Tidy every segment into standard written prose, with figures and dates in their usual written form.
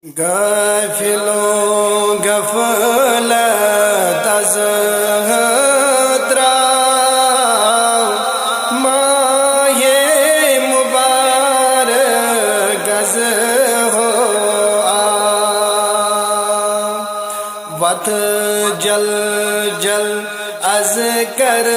غافلوں غفلت از دراو ماہ مبارک از ہو وقت جل جل از کر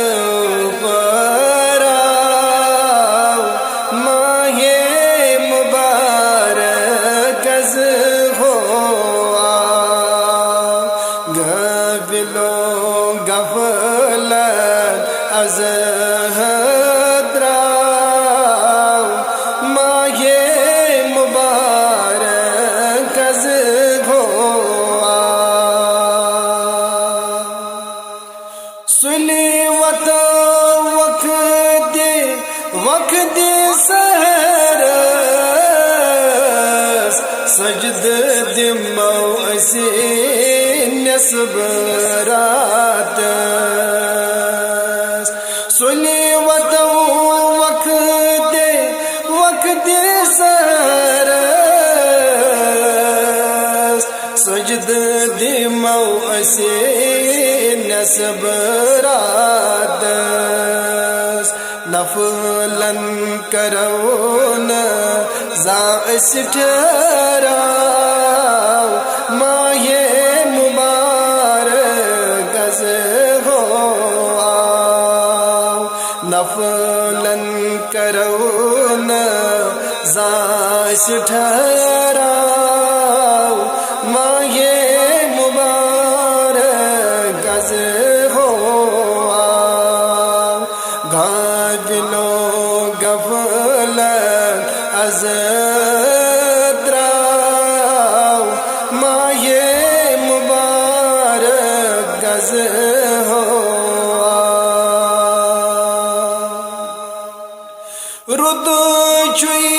غفلت از دراو ماہ مبارک از ہوا سلی وقت سحر سجد دمو اسی نصب رات سلی وقت سحر سجد دمو اسی نصب رات نفلن کرون زائس ٹھہراو ماہ مبارک از ہوا نفلن کرون زائس ٹھہراو ماہ مبارک از ہوا غافلوں غفلت از دراو ماہ مبارک از ہوا رد چوئی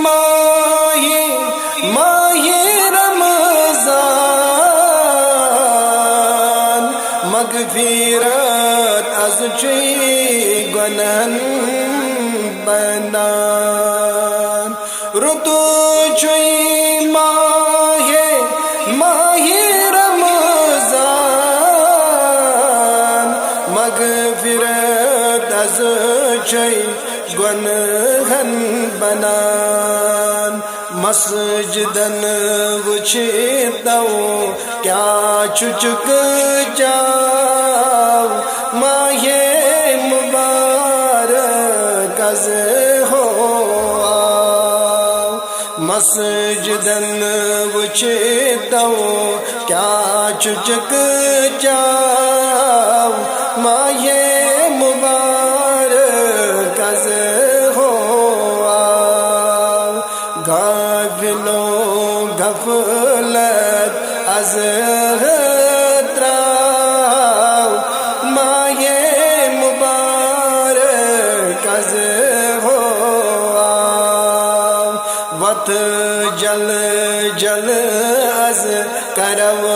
ماہ رمضان مغفرت از چوئی گنہن بنان رتو چوئی ماہ رمضان مغفرت از چوئی گنہن بنان مسجدن وچھتو کیا چچک جاؤ ماہ مبارک از ہوا مسجدن وچھتو کیا چچک جاؤ ماہ مبارک از ہوا غافلوں غفلت از دراو ماہ مبارک از ہوا وقت جل جل از کرو